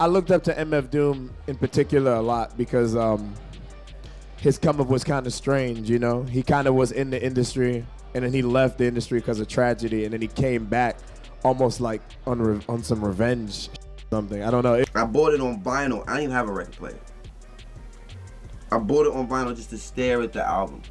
I looked up to MF Doom in particular a lot because his come up was kind of strange, you know? He kind of was in the industry, and then he left the industry because of tragedy, and then he came back almost like on some revenge something. I don't know. I bought it on vinyl. I didn't even have a record player. I bought it on vinyl just to stare at the album.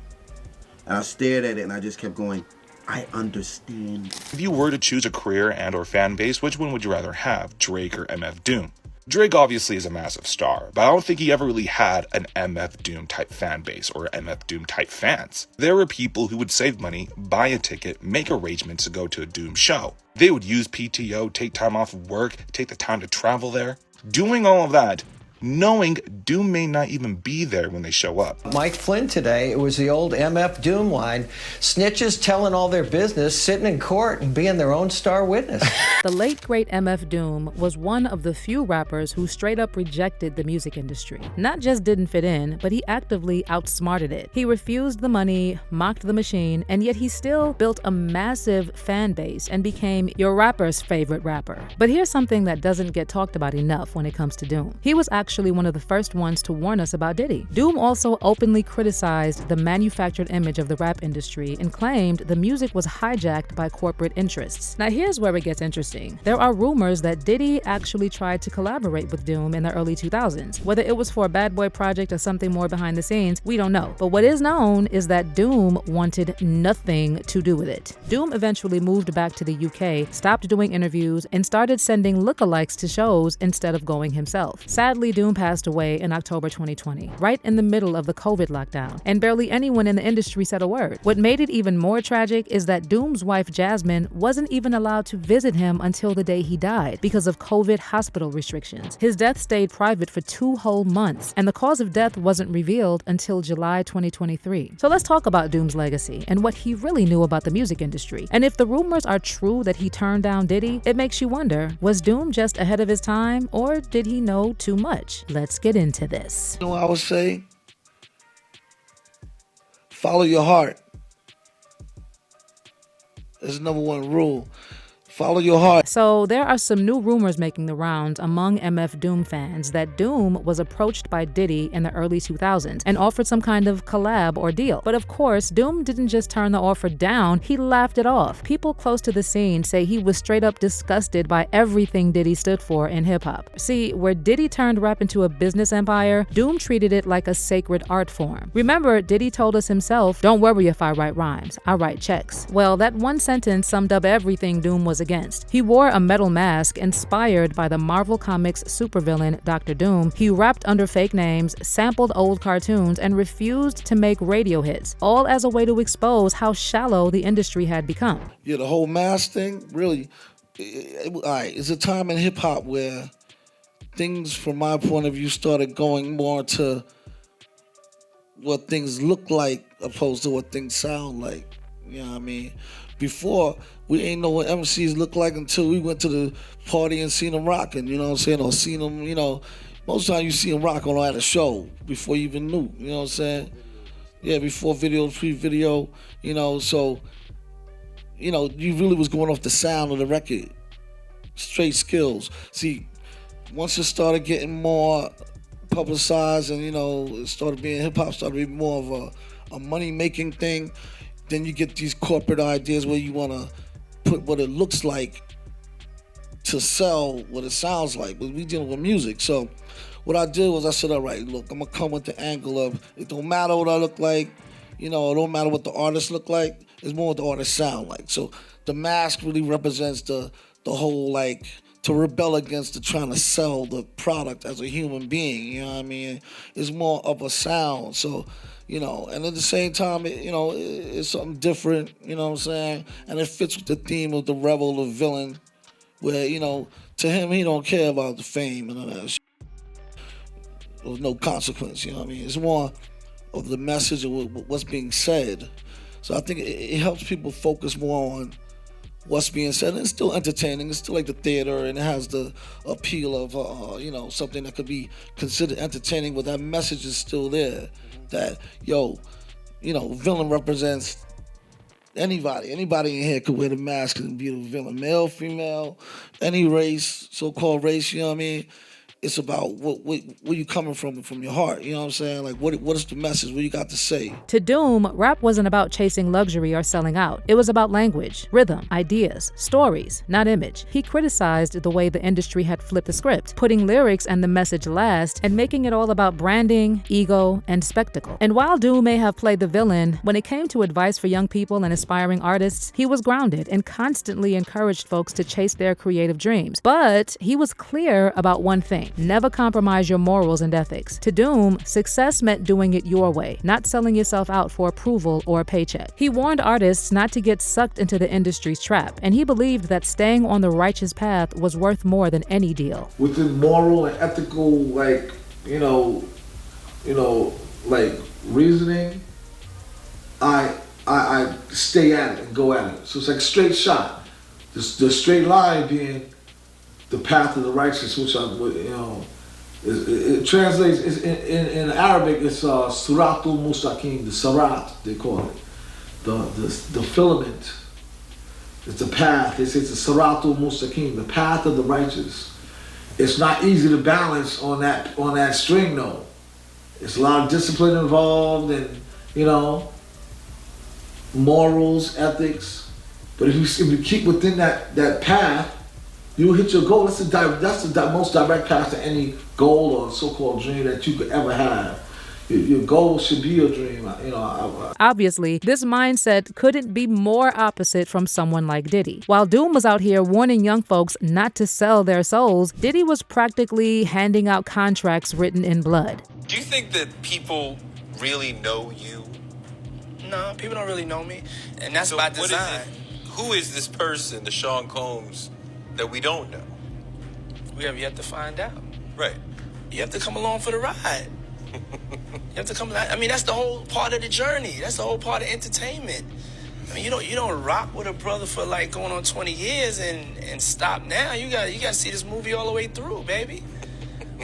And I stared at it and I just kept going, I understand. If you were to choose a career and or fan base, which one would you rather have, Drake or MF Doom? Drake obviously is a massive star, but I don't think he ever really had an MF Doom type fan base or MF Doom type fans. There were people who would save money, buy a ticket, make arrangements to go to a Doom show. They would use PTO, take time off of work, take the time to travel there. Doing all of that, knowing Doom may not even be there when they show up. Mike Flynn today, it was the old MF Doom line, snitches telling all their business, sitting in court and being their own star witness. The late great MF Doom was one of the few rappers who straight up rejected the music industry. Not just didn't fit in, but he actively outsmarted it. He refused the money, mocked the machine, and yet he still built a massive fan base and became your rapper's favorite rapper. But here's something that doesn't get talked about enough when it comes to Doom. He was actually one of the first ones to warn us about Diddy. Doom also openly criticized the manufactured image of the rap industry and claimed the music was hijacked by corporate interests. Now here's where it gets interesting. There are rumors that Diddy actually tried to collaborate with Doom in the early 2000s. Whether it was for a Bad Boy project or something more behind the scenes, we don't know. But what is known is that Doom wanted nothing to do with it. Doom eventually moved back to the UK, stopped doing interviews, and started sending lookalikes to shows instead of going himself. Sadly, Doom passed away in October 2020, right in the middle of the COVID lockdown, and barely anyone in the industry said a word. What made it even more tragic is that Doom's wife Jasmine wasn't even allowed to visit him until the day he died because of COVID hospital restrictions. His death stayed private for 2 whole months, and the cause of death wasn't revealed until July 2023. So let's talk about Doom's legacy and what he really knew about the music industry. And if the rumors are true that he turned down Diddy, it makes you wonder, was Doom just ahead of his time, or did he know too much? Let's get into this. You know what I would say? Follow your heart. That's the number one rule. Follow your heart. So there are some new rumors making the rounds among MF Doom fans that Doom was approached by Diddy in the early 2000s and offered some kind of collab or deal. But of course, Doom didn't just turn the offer down, he laughed it off. People close to the scene say he was straight up disgusted by everything Diddy stood for in hip-hop. See, where Diddy turned rap into a business empire, Doom treated it like a sacred art form. Remember, Diddy told us himself, "Don't worry if I write rhymes, I write checks." Well, that one sentence summed up everything Doom was against. He wore a metal mask inspired by the Marvel Comics supervillain Dr. Doom. He rapped under fake names, sampled old cartoons, and refused to make radio hits, all as a way to expose how shallow the industry had become. Yeah, the whole mask thing, really, all right, it's a time in hip-hop where things, from my point of view, started going more to what things look like opposed to what things sound like. You know what I mean? Before, we ain't know what MCs look like until we went to the party and seen them rocking, you know what I'm saying? Or seen them, you know, most of the time you see them rock on at a show before you even knew, you know what I'm saying? Yeah, before video, pre-video, you know, so, you know, you really was going off the sound of the record. Straight skills. See, once it started getting more publicized and, you know, it started being, hip-hop started being more of a money-making thing, then you get these corporate ideas where you want to put what it looks like to sell what it sounds like. But we dealing with music. So what I did was I said, all right, look, I'm going to come with the angle of it don't matter what I look like. You know, it don't matter what the artists look like. It's more what the artists sound like. So the mask really represents the whole, like, to rebel against the trying to sell the product as a human being. You know what I mean? It's more of a sound. So, you know, and at the same time, it's something different, you know what I'm saying? And it fits with the theme of the rebel, the villain, where, you know, to him, he don't care about the fame and all that shit. There's no consequence, you know what I mean? It's more of the message of what's being said. So I think it helps people focus more on what's being said. And it's still entertaining. It's still like the theater, and it has the appeal of, you know, something that could be considered entertaining, but that message is still there. That, yo, you know, villain represents anybody. Anybody in here could wear the mask and be the villain. Male, female, any race, so-called race, you know what I mean? It's about where you coming from your heart. You know what I'm saying? Like, what is the message? What you got to say? To Doom, rap wasn't about chasing luxury or selling out. It was about language, rhythm, ideas, stories, not image. He criticized the way the industry had flipped the script, putting lyrics and the message last and making it all about branding, ego, and spectacle. And while Doom may have played the villain, when it came to advice for young people and aspiring artists, he was grounded and constantly encouraged folks to chase their creative dreams. But he was clear about one thing: never compromise your morals and ethics. To Doom, success meant doing it your way, not selling yourself out for approval or a paycheck. He warned artists not to get sucked into the industry's trap, and he believed that staying on the righteous path was worth more than any deal. Within moral and ethical, like reasoning, I stay at it and go at it. So it's like a straight shot. The straight line being the path of the righteous, which it translates in Arabic. It's Siratul Mustaqim, the Sirat they call it, the filament. It's the path. They say it's the Siratul Mustaqim, the path of the righteous. It's not easy to balance on that string though. It's a lot of discipline involved, and morals, ethics. But if you keep within that path, you'll hit your goal. That's the most direct path to any goal or so-called dream that you could ever have. Your goal should be your dream. Obviously, this mindset couldn't be more opposite from someone like Diddy. While Doom was out here warning young folks not to sell their souls, Diddy was practically handing out contracts written in blood. Do you think that people really know you? No, people don't really know me, and that's by design. Who is this person, the Sean Combs, that we don't know? We have yet to find out. Right. You have to come along for the ride. You have to come. I mean, that's the whole part of the journey. That's the whole part of entertainment. I mean, you don't rock with a brother for like going on 20 years and stop now. You got to see this movie all the way through, baby.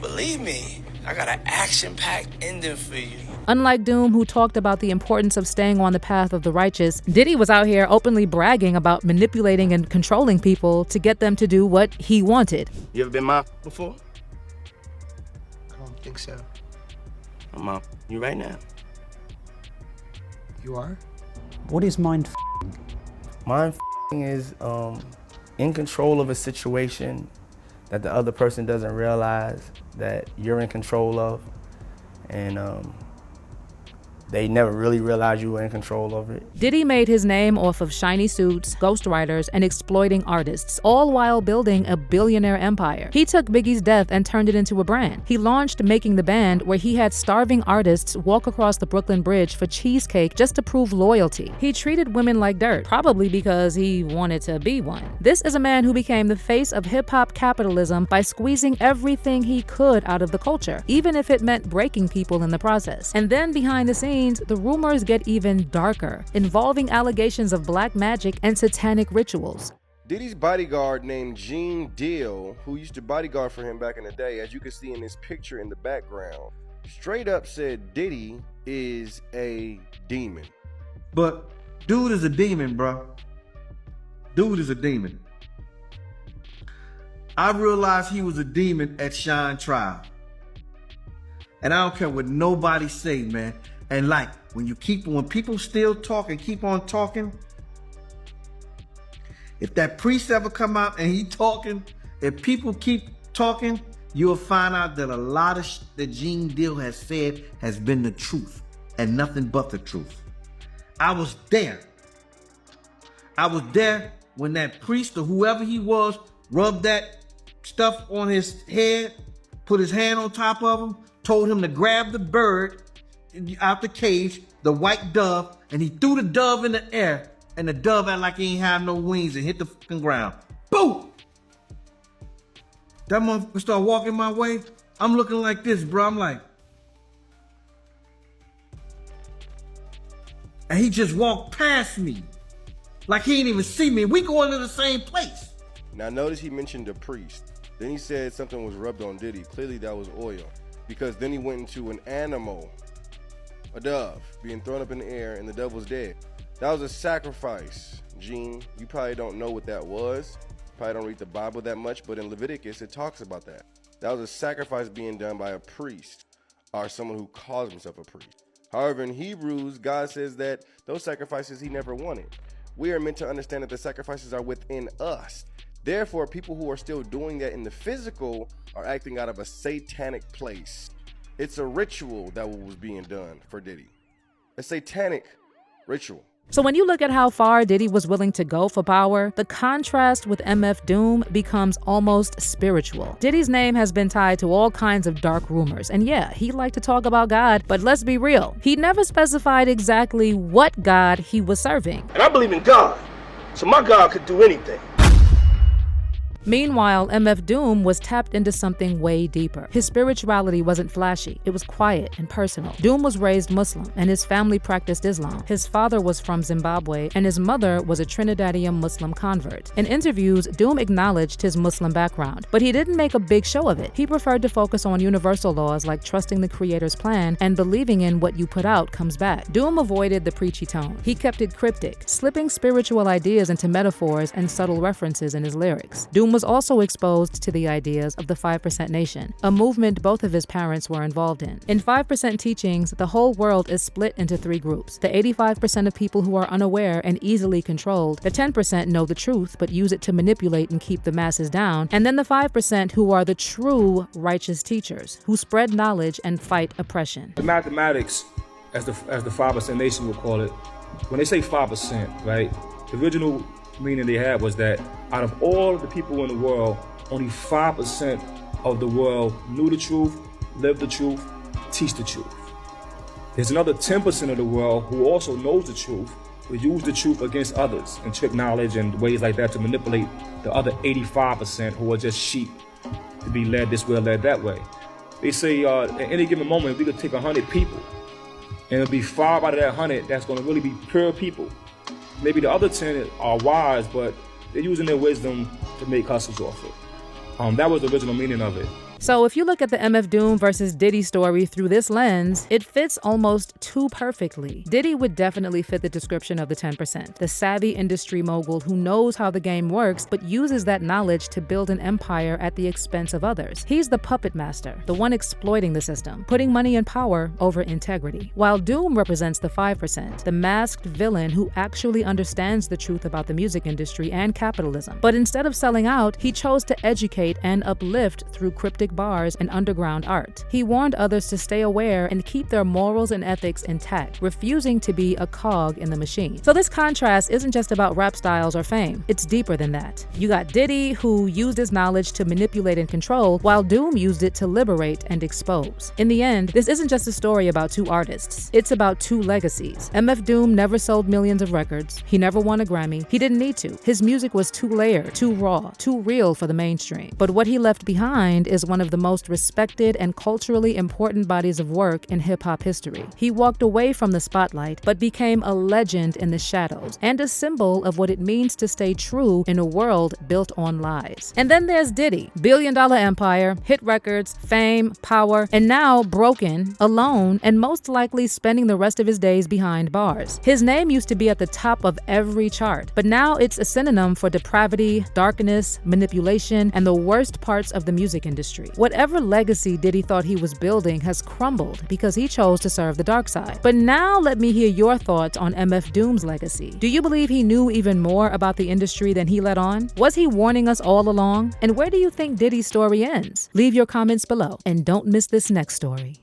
Believe me, I got an action-packed ending for you. Unlike Doom, who talked about the importance of staying on the path of the righteous, Diddy was out here openly bragging about manipulating and controlling people to get them to do what he wanted. You ever been mobbed before? I don't think so. I'm mobbed you right now. You are? What is mind Mind is in control of a situation that the other person doesn't realize that you're in control of, and they never really realized you were in control of it. Diddy made his name off of shiny suits, ghostwriters, and exploiting artists, all while building a billionaire empire. He took Biggie's death and turned it into a brand. He launched Making the Band, where he had starving artists walk across the Brooklyn Bridge for cheesecake just to prove loyalty. He treated women like dirt, probably because he wanted to be one. This is a man who became the face of hip-hop capitalism by squeezing everything he could out of the culture, even if it meant breaking people in the process. And then behind the scenes, the rumors get even darker, involving allegations of black magic and satanic rituals. Diddy's bodyguard named Gene Deal, who used to bodyguard for him back in the day, as you can see in this picture in the background, straight up said Diddy is a demon. But dude is a demon, bro. Dude is a demon. I realized he was a demon at Shine Trial. And I don't care what nobody say, man. And like, when people still talk and keep on talking, if that priest ever come out and he talking, if people keep talking, you'll find out that a lot of that Gene Deal has said has been the truth and nothing but the truth. I was there. I was there when that priest or whoever he was rubbed that stuff on his head, put his hand on top of him, told him to grab the bird out the cage, the white dove, and he threw the dove in the air, and the dove acted like he ain't have no wings and hit the fucking ground. Boom! That motherfucker started walking my way. I'm looking like this, bro. I'm like, and he just walked past me like he didn't even see me. We going to the same place. Now notice he mentioned a priest. Then he said something was rubbed on Diddy. Clearly that was oil, because then he went into an animal, a dove, being thrown up in the air, and the dove was dead. That was a sacrifice. Gene, you probably don't know what that was. Probably don't read the Bible that much, but in Leviticus it talks about that. That was a sacrifice being done by a priest or someone who calls himself a priest. However, in Hebrews, God says that those sacrifices he never wanted. We are meant to understand that the sacrifices are within us. Therefore, people who are still doing that in the physical are acting out of a satanic place. It's a ritual that was being done for Diddy. A satanic ritual. So when you look at how far Diddy was willing to go for power, the contrast with MF Doom becomes almost spiritual. Diddy's name has been tied to all kinds of dark rumors. And yeah, he liked to talk about God, but let's be real. He never specified exactly what God he was serving. And I believe in God, so my God could do anything. Meanwhile, MF Doom was tapped into something way deeper. His spirituality wasn't flashy, it was quiet and personal. Doom was raised Muslim, and his family practiced Islam. His father was from Zimbabwe, and his mother was a Trinidadian Muslim convert. In interviews, Doom acknowledged his Muslim background, but he didn't make a big show of it. He preferred to focus on universal laws like trusting the Creator's plan and believing in what you put out comes back. Doom avoided the preachy tone. He kept it cryptic, slipping spiritual ideas into metaphors and subtle references in his lyrics. Doom was also exposed to the ideas of the 5% Nation, a movement both of his parents were involved in. In 5% teachings, the whole world is split into 3 groups. The 85% of people who are unaware and easily controlled, the 10% know the truth but use it to manipulate and keep the masses down, and then the 5% who are the true righteous teachers, who spread knowledge and fight oppression. The mathematics, as the 5% Nation will call it, when they say 5%, right, the original meaning they had was that out of all the people in the world, only 5% of the world knew the truth, lived the truth, teach the truth. There's another 10% of the world who also knows the truth, but use the truth against others and trick knowledge and ways like that to manipulate the other 85% who are just sheep to be led this way or led that way. They say at any given moment, we could take 100 people and it'll be 5 out of that 100 that's going to really be pure people. Maybe the other 10 are wise, but they're using their wisdom to make hustles off it. That was the original meaning of it. So if you look at the MF Doom versus Diddy story through this lens, it fits almost too perfectly. Diddy would definitely fit the description of the 10%, the savvy industry mogul who knows how the game works but uses that knowledge to build an empire at the expense of others. He's the puppet master, the one exploiting the system, putting money and power over integrity. While Doom represents the 5%, the masked villain who actually understands the truth about the music industry and capitalism. But instead of selling out, he chose to educate and uplift through cryptic bars and underground art. He warned others to stay aware and keep their morals and ethics intact, refusing to be a cog in the machine. So this contrast isn't just about rap styles or fame. It's deeper than that. You got Diddy, who used his knowledge to manipulate and control, while Doom used it to liberate and expose. In the end, this isn't just a story about 2 artists. It's about 2 legacies. MF Doom never sold millions of records. He never won a Grammy. He didn't need to. His music was too layered, too raw, too real for the mainstream. But what he left behind is one of the most respected and culturally important bodies of work in hip-hop history. He walked away from the spotlight, but became a legend in the shadows and a symbol of what it means to stay true in a world built on lies. And then there's Diddy, billion-dollar empire, hit records, fame, power, and now broken, alone, and most likely spending the rest of his days behind bars. His name used to be at the top of every chart, but now it's a synonym for depravity, darkness, manipulation, and the worst parts of the music industry. Whatever legacy Diddy thought he was building has crumbled because he chose to serve the dark side. But now let me hear your thoughts on MF Doom's legacy. Do you believe he knew even more about the industry than he let on? Was he warning us all along? And where do you think Diddy's story ends? Leave your comments below and don't miss this next story.